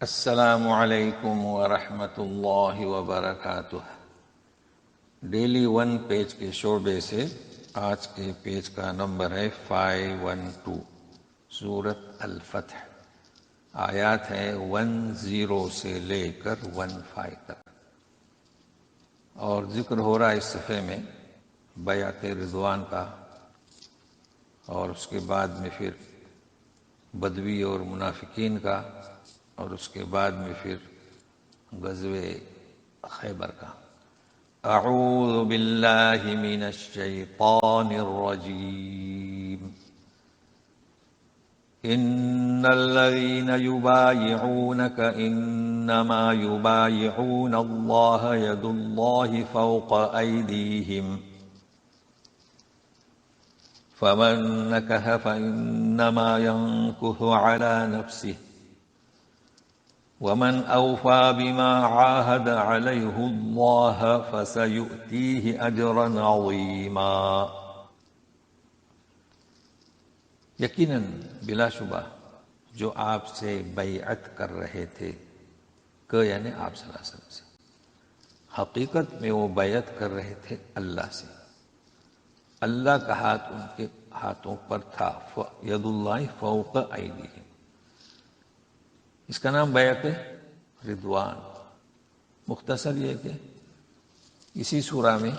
السلام علیکم ورحمۃ اللہ وبرکاتہ۔ ڈیلی ون پیج کے شعبے سے آج کے پیج کا نمبر ہے 512، سورۃ الفتح۔ آیات ہے 10 سے لے کر 15 تک، اور ذکر ہو رہا ہے اس صفحے میں بیعت رضوان کا، اور اس کے بعد میں پھر بدوی اور منافقین کا، اور اس کے بعد میں پھر غزوہ خیبر کا۔ اعوذ باللہ من الشیطان الرجیم۔ ان الذین یبایعونک انما یبایعون اللہ ید اللہ فوق ایدیہم فمن نکث فانما ینکث علی نفسہ ومن أوفى بما عاهد عليه الله فسيؤتيه أجرا عظيما۔ یقیناً بلا شبہ جو آپ سے بیعت کر رہے تھے، کہ یعنی آپ صلی اللہ علیہ وسلم سے، حقیقت میں وہ بیعت کر رہے تھے اللہ سے۔ اللہ کا ہاتھ ان کے ہاتھوں پر تھا، ید اللہ فوق ایدیہم۔ اس کا نام بیعت رضوان۔ مختصر یہ کہ اسی سورہ میں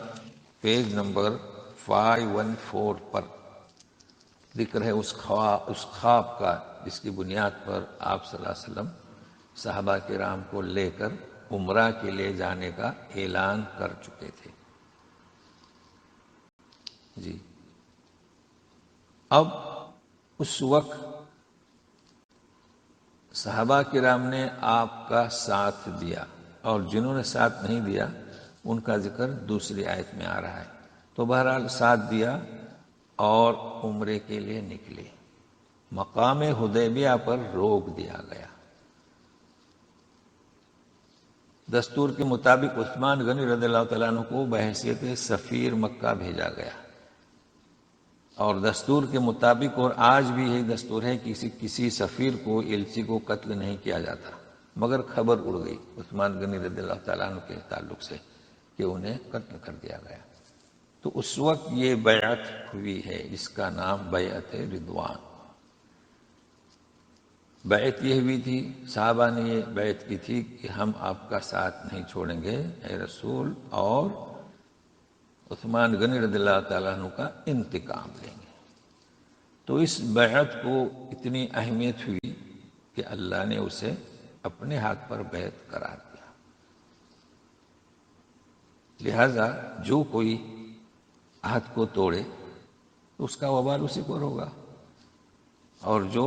پیج نمبر 514 پر ذکر ہے اس خواب کا جس کی بنیاد پر آپ صلی اللہ علیہ وسلم صحابہ کرام کو لے کر عمرہ کے لیے جانے کا اعلان کر چکے تھے۔ جی، اب اس وقت صحابہ کرام نے آپ کا ساتھ دیا، اور جنہوں نے ساتھ نہیں دیا ان کا ذکر دوسری آیت میں آ رہا ہے۔ تو بہرحال ساتھ دیا اور عمرے کے لیے نکلے۔ مقام حدیبیہ پر روک دیا گیا۔ دستور کے مطابق عثمان غنی رضی اللہ تعالیٰ عنہ کو بحیثیت سفیر مکہ بھیجا گیا، اور دستور کے مطابق، اور آج بھی یہی دستور ہے، کسی سفیر کو، ایلچی کو قتل نہیں کیا جاتا، مگر خبر اڑ گئی عثمان غنی رضی اللہ تعالیٰ عنہ کے تعلق سے کہ انہیں قتل کر دیا گیا۔ تو اس وقت یہ بیعت ہوئی ہے، جس کا نام بیعت رضوان۔ بیعت یہ ہوئی تھی، صحابہ نے یہ بیعت کی تھی کہ ہم آپ کا ساتھ نہیں چھوڑیں گے اے رسول، اور عثمان غنی رضی اللہ تعالیٰ عنہ کا انتقام لیں گے۔ تو اس بیعت کو اتنی اہمیت ہوئی کہ اللہ نے اسے اپنے ہاتھ پر بیعت قرار دیا۔ لہذا جو کوئی عہد کو توڑے تو اس کا وبال اسی پر ہوگا، اور جو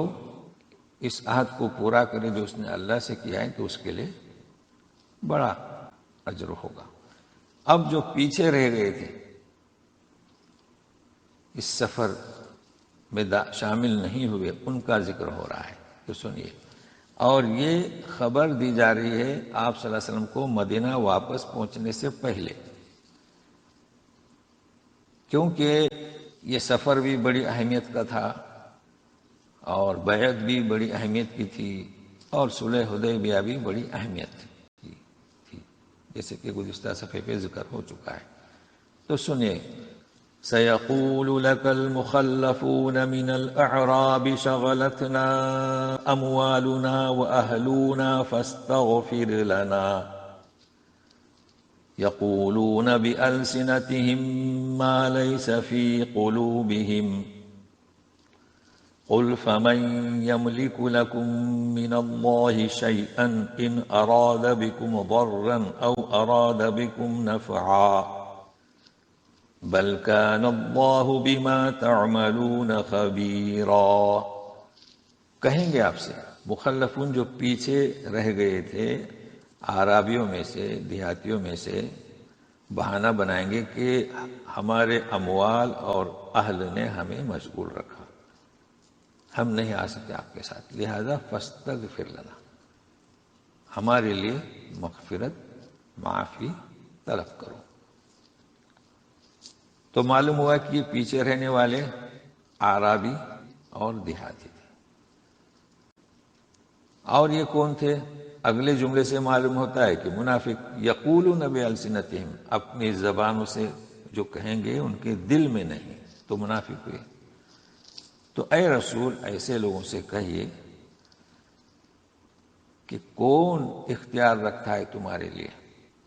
اس عہد کو پورا کرے جو اس نے اللہ سے کیا ہے تو اس کے لیے بڑا اجر ہوگا۔ اب جو پیچھے رہ گئے تھے، اس سفر میں شامل نہیں ہوئے، ان کا ذکر ہو رہا ہے، تو سنیے۔ اور یہ خبر دی جا رہی ہے آپ صلی اللہ علیہ وسلم کو مدینہ واپس پہنچنے سے پہلے، کیونکہ یہ سفر بھی بڑی اہمیت کا تھا، اور بیعت بھی بڑی اہمیت کی تھی، اور صلح حدیبیہ بھی بڑی اہمیت تھی، جیسے کہ گزشتہ صفحے پہ ذکر ہو چکا ہے۔ تو سنیے، سَيَقُولُ لَكَ الْمُخَلَّفُونَ مِنَ الْأَعْرَابِ شَغَلَتْنَا أَمْوَالُنَا وَأَهْلُونَا فَاسْتَغْفِرْ لَنَا يَقُولُونَ بِأَلْسِنَتِهِم مَّا لَيْسَ فِي قُلُوبِهِمْ قُلْ فَمَن يَمْلِكُ لَكُم مِّنَ اللَّهِ شَيْئًا إِنْ أَرَادَ بِكُمْ ضَرًّا أَوْ أَرَادَ بِكُمْ نَفْعًا بل كان اللہ بما تعملون خبیرا۔ کہیں گے آپ سے مخلفون جو پیچھے رہ گئے تھے، اعرابیوں میں سے، دیہاتیوں میں سے، بہانہ بنائیں گے کہ ہمارے اموال اور اہل نے ہمیں مشغول رکھا، ہم نہیں آ سکتے آپ کے ساتھ، لہذا فاستغفر لنا، ہمارے لیے مغفرت، معافی طلب کرو۔ تو معلوم ہوا کہ یہ پیچھے رہنے والے اعرابی اور دیہاتی تھے۔ اور یہ کون تھے؟ اگلے جملے سے معلوم ہوتا ہے کہ منافق یقولون بألسنتہم، اپنی زبانوں سے جو کہیں گے ان کے دل میں نہیں، تو منافق ہوئے۔ تو اے رسول ایسے لوگوں سے کہیے کہ کون اختیار رکھتا ہے تمہارے لیے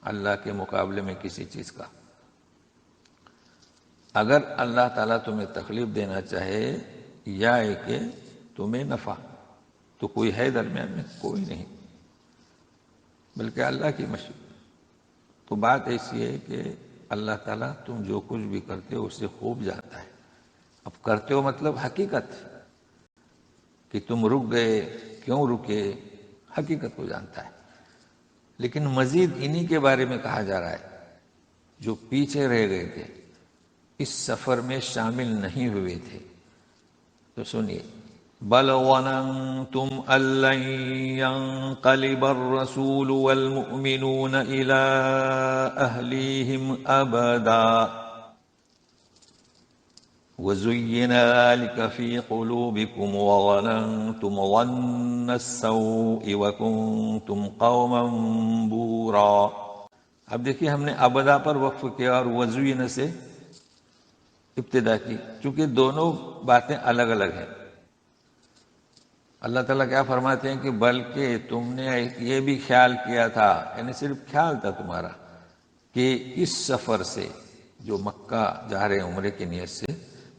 اللہ کے مقابلے میں کسی چیز کا؟ اگر اللہ تعالیٰ تمہیں تکلیف دینا چاہے یا ہے کہ تمہیں نفع، تو کوئی ہے درمیان میں؟ کوئی نہیں، بلکہ اللہ کی مشیت۔ تو بات ایسی ہے کہ اللہ تعالیٰ تم جو کچھ بھی کرتے ہو اسے خوب جانتا ہے۔ اب کرتے ہو مطلب حقیقت، کہ تم رک گئے، کیوں رکے، حقیقت کو جانتا ہے۔ لیکن مزید انہی کے بارے میں کہا جا رہا ہے جو پیچھے رہ گئے تھے، اس سفر میں شامل نہیں ہوئے تھے۔ تو سنیے، بل ظننتم ان لن ينقلب الرسول والمؤمنون الى اهليهم ابدا وزين ذلك في قلوبكم وظننتم ظن السوء وكنتم قوما بورا۔ اب دیکھیے ہم نے ابدا پر وقف کیا اور وزین سے ابتدا کی، چونکہ دونوں باتیں الگ الگ ہیں۔ اللہ تعالیٰ کیا فرماتے ہیں کہ بلکہ تم نے یہ بھی خیال کیا تھا، یعنی صرف خیال تھا تمہارا، کہ اس سفر سے جو مکہ جا رہے عمرے کی نیت سے،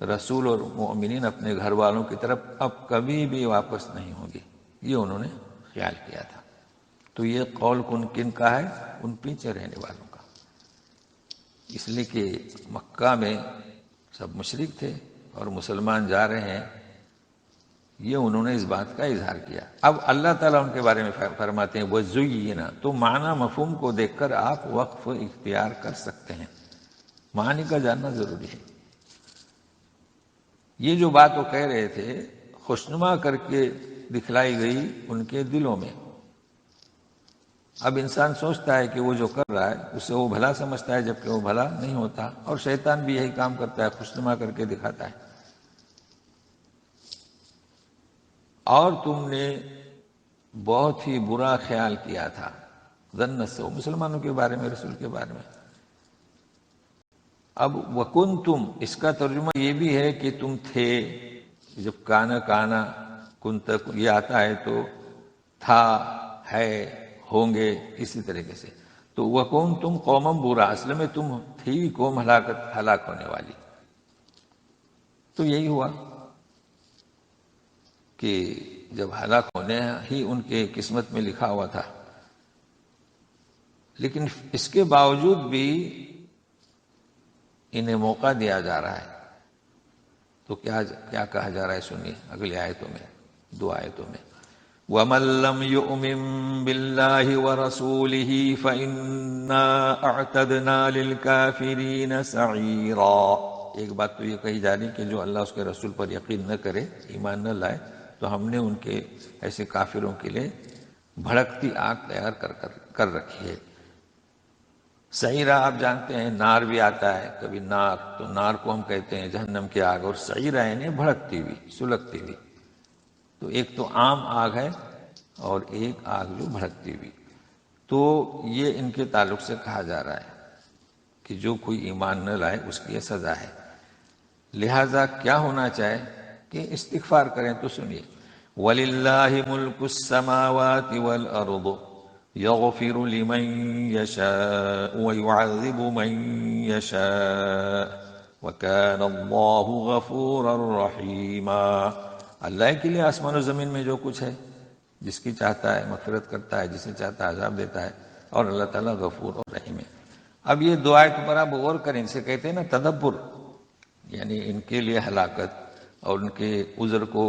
رسول اور مومنین اپنے گھر والوں کی طرف اب کبھی بھی واپس نہیں ہوں گے، یہ انہوں نے خیال کیا تھا۔ تو یہ قول کن کا ہے؟ ان پیچھے رہنے والوں کا، اس لیے کہ مکہ میں سب مشرک تھے اور مسلمان جا رہے ہیں، یہ انہوں نے اس بات کا اظہار کیا۔ اب اللہ تعالیٰ ان کے بارے میں فرماتے ہیں وَزُيِّنَ، تو معنی مفہوم کو دیکھ کر آپ وقف اختیار کر سکتے ہیں، معنی کا جاننا ضروری ہے۔ یہ جو بات وہ کہہ رہے تھے خوشنما کر کے دکھلائی گئی ان کے دلوں میں۔ اب انسان سوچتا ہے کہ وہ جو کر رہا ہے اسے وہ بھلا سمجھتا ہے، جبکہ وہ بھلا نہیں ہوتا، اور شیطان بھی یہی کام کرتا ہے، خوشنما کر کے دکھاتا ہے۔ اور تم نے بہت ہی برا خیال کیا تھا، ظن السوء، مسلمانوں کے بارے میں، رسول کے بارے میں۔ اب وکنتم، اس کا ترجمہ یہ بھی ہے کہ تم تھے، جب کانا کنت یہ آتا ہے تو تھا، ہے، ہوں گے، اسی طریقے سے۔ تو وکنتم قوما برا، اصل میں تم تھی قوم ہلاک ہونے والی۔ تو یہی ہوا کہ جب ہلاک ہونے ہی ان کے قسمت میں لکھا ہوا تھا، لیکن اس کے باوجود بھی انہیں موقع دیا جا رہا ہے۔ تو کیا کہا جا رہا ہے سنیے اگلی آیتوں میں، دو آیتوں میں، وَمَن لَّمْ يُؤْمِن بِاللَّهِ وَرَسُولِهِ فَإِنَّا أَعْتَدْنَا لِلْكَافِرِينَ سَعِيرًا۔ ایک بات تو یہ کہی جا رہی کہ جو اللہ اس کے رسول پر یقین نہ کرے، ایمان نہ لائے، تو ہم نے ان کے ایسے کافروں کے لیے بھڑکتی آگ تیار کر رکھی ہے۔ سعیرہ آپ جانتے ہیں، نار بھی آتا ہے کبھی، نار، تو نار کو ہم کہتے ہیں جہنم کی آگ، اور سعیرہ یعنی بھڑکتی ہوئی، سلگتی ہوئی۔ تو ایک تو عام آگ ہے اور ایک آگ جو بھڑکتی ہوئی۔ تو یہ ان کے تعلق سے کہا جا رہا ہے کہ جو کوئی ایمان نہ لائے اس کی یہ سزا ہے۔ لہذا کیا ہونا چاہے کہ استغفار کریں۔ تو سنیے، وَلِلَّهِ مُلْكُ السَّمَاوَاتِ وَالْأَرْضِ يَغْفِرُ لِمَن يَشَاءُ وَيُعَذِّبُ مَن يَشَاءُ وَكَانَ اللَّهُ غَفُورًا رَحِيمًا۔ اللہ کے لیے آسمان و زمین میں جو کچھ ہے، جس کی چاہتا ہے مغفرت کرتا ہے، جسے چاہتا ہے عذاب دیتا ہے، اور اللہ تعالیٰ غفور اور رحیم ہے۔ اب یہ دو آیت پر آپ غور کریں، اسے کہتے ہیں نا تدبر، یعنی ان کے لیے ہلاکت اور ان کے عذر کو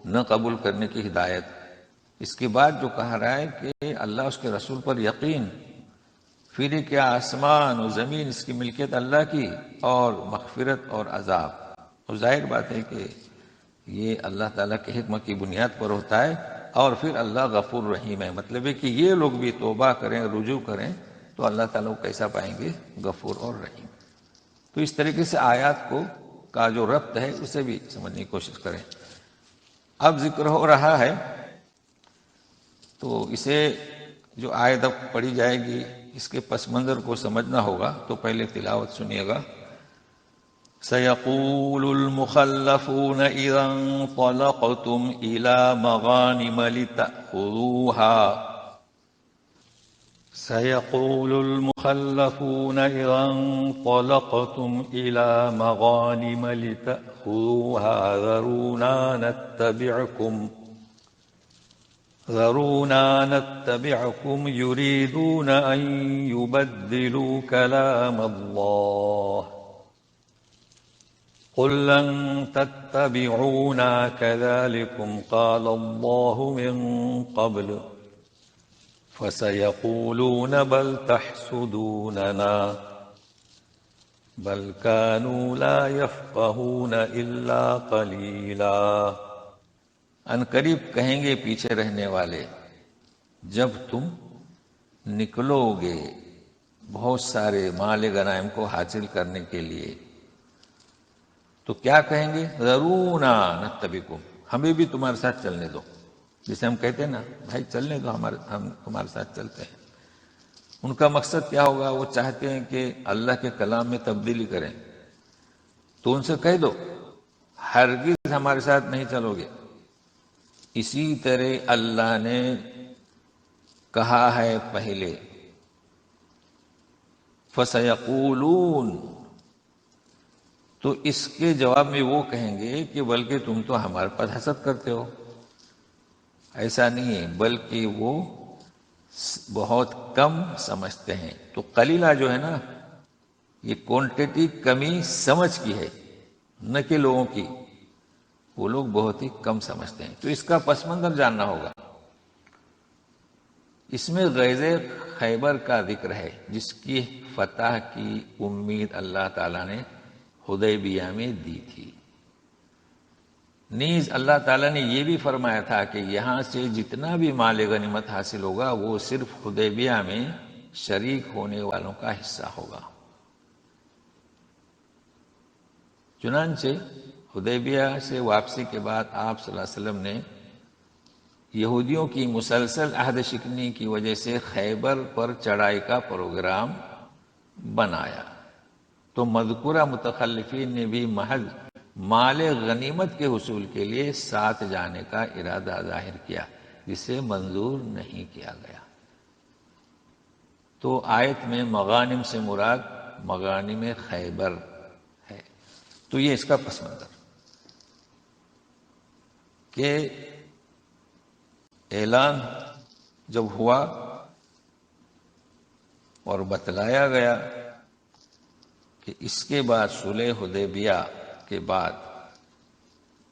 نہ قبول کرنے کی ہدایت۔ اس کے بعد جو کہا رہا ہے کہ اللہ اس کے رسول پر یقین، پھر کیا آسمان و زمین اس کی ملکیت اللہ کی، اور مغفرت اور عذاب۔ اور ظاہر بات ہے کہ یہ اللہ تعالیٰ کی حکمت کی بنیاد پر ہوتا ہے، اور پھر اللہ غفور رحیم ہے۔ مطلب ہے کہ یہ لوگ بھی توبہ کریں، رجوع کریں، تو اللہ تعالیٰ کو کیسا پائیں گے؟ غفور اور رحیم۔ تو اس طریقے سے آیات کا جو ربط ہے اسے بھی سمجھنے کی کوشش کریں۔ اب ذکر ہو رہا ہے تو اسے جو آیت اب پڑھی جائے گی اس کے پس منظر کو سمجھنا ہوگا، تو پہلے تلاوت سنیے گا۔ سيقول المخلفون إذا انطلقتم إلى مغانم لتأخذوها سيقول المخلفون إذا انطلقتم إلى مغانم لتأخذوها ذرونا نتبعكم يريدون أن يبدلوا كلام الله قل لن تتبعونا كذلكم قال الله من قبل فسيقولون بل تحسدوننا بل كانوا لا يفقهون إلا قليلا۔ ان قریب کہیں گے پیچھے رہنے والے، جب تم نکلو گے بہت سارے مال غنائم کو حاصل کرنے کے لیے تو کیا کہیں گے؟ ذرونا نتبعکم، ہمیں بھی تمہارے ساتھ چلنے دو۔ جسے ہم کہتے ہیں نا بھائی چلنے دو، ہم تمہارے ساتھ چلتے ہیں۔ ان کا مقصد کیا ہوگا؟ وہ چاہتے ہیں کہ اللہ کے کلام میں تبدیلی کریں، تو ان سے کہہ دو ہرگز ہمارے ساتھ نہیں چلو گے۔ اسی طرح اللہ نے کہا ہے پہلے، فَسَيَقُولُونَ، تو اس کے جواب میں وہ کہیں گے کہ بلکہ تم تو ہمارے پاس حسد کرتے ہو۔ ایسا نہیں ہے، بلکہ وہ بہت کم سمجھتے ہیں۔ تو قلیلہ جو ہے نا، یہ کوانٹٹی کمی سمجھ کی ہے، نہ کہ لوگوں کی، وہ لوگ بہت ہی کم سمجھتے ہیں۔ تو اس کا پس منظر جاننا ہوگا۔ اس میں غزوہ خیبر کا ذکر ہے، جس کی فتح کی امید اللہ تعالیٰ نے حدیبیہ میں دی تھی۔ نیز اللہ تعالیٰ نے یہ بھی فرمایا تھا کہ یہاں سے جتنا بھی مال غنیمت حاصل ہوگا وہ صرف حدیبیہ میں شریک ہونے والوں کا حصہ ہوگا۔ چنانچہ حدیبیہ سے واپسی کے بعد آپ صلی اللہ علیہ وسلم نے یہودیوں کی مسلسل عہد شکنی کی وجہ سے خیبر پر چڑھائی کا پروگرام بنایا، تو مذکورہ متخلفین نے بھی محض مال غنیمت کے حصول کے لیے ساتھ جانے کا ارادہ ظاہر کیا، جسے منظور نہیں کیا گیا۔ تو آیت میں مغانم سے مراد مغانم خیبر ہے۔ تو یہ اس کا پس منظر کہ اعلان جب ہوا اور بتلایا گیا کہ اس کے بعد صلح حدیبیہ کے بعد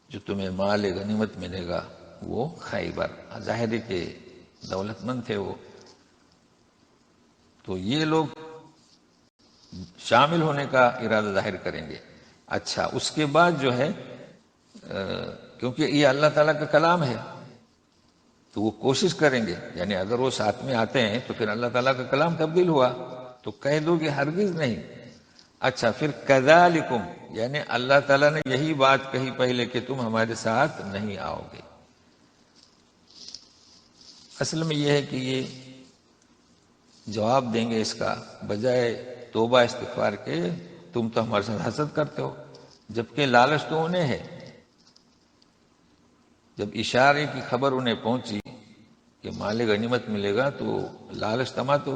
جو تمہیں مال غنیمت ملے گا وہ خیبر، ظاہر کے دولت مند تھے وہ، تو یہ لوگ شامل ہونے کا ارادہ ظاہر کریں گے۔ اچھا، اس کے بعد جو ہے کیونکہ یہ اللہ تعالیٰ کا کلام ہے تو وہ کوشش کریں گے، یعنی اگر وہ ساتھ میں آتے ہیں تو پھر اللہ تعالیٰ کا کلام تبدیل ہوا تو کہہ دو کہ ہرگز نہیں۔ اچھا، پھر کذالکم، یعنی اللہ تعالیٰ نے یہی بات کہی پہلے کہ تم ہمارے ساتھ نہیں آؤ گے۔ اصل میں یہ ہے کہ یہ جواب دیں گے اس کا، بجائے توبہ استغفار کے تم تو ہمارے ساتھ حسد کرتے ہو، جبکہ لالچ تو انہیں ہے۔ جب اشارے کی خبر انہیں پہنچی کہ مال غنیمت ملے گا تو لالچ تما تو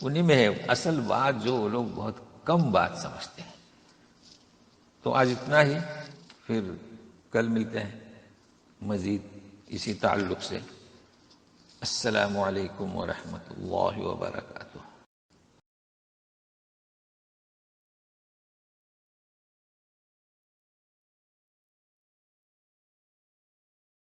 انہی میں ہے۔ اصل بات جو وہ لوگ بہت کم بات سمجھتے ہیں۔ تو آج اتنا ہی، پھر کل ملتے ہیں مزید اسی تعلق سے۔ السلام علیکم ورحمۃ اللہ وبرکاتہ۔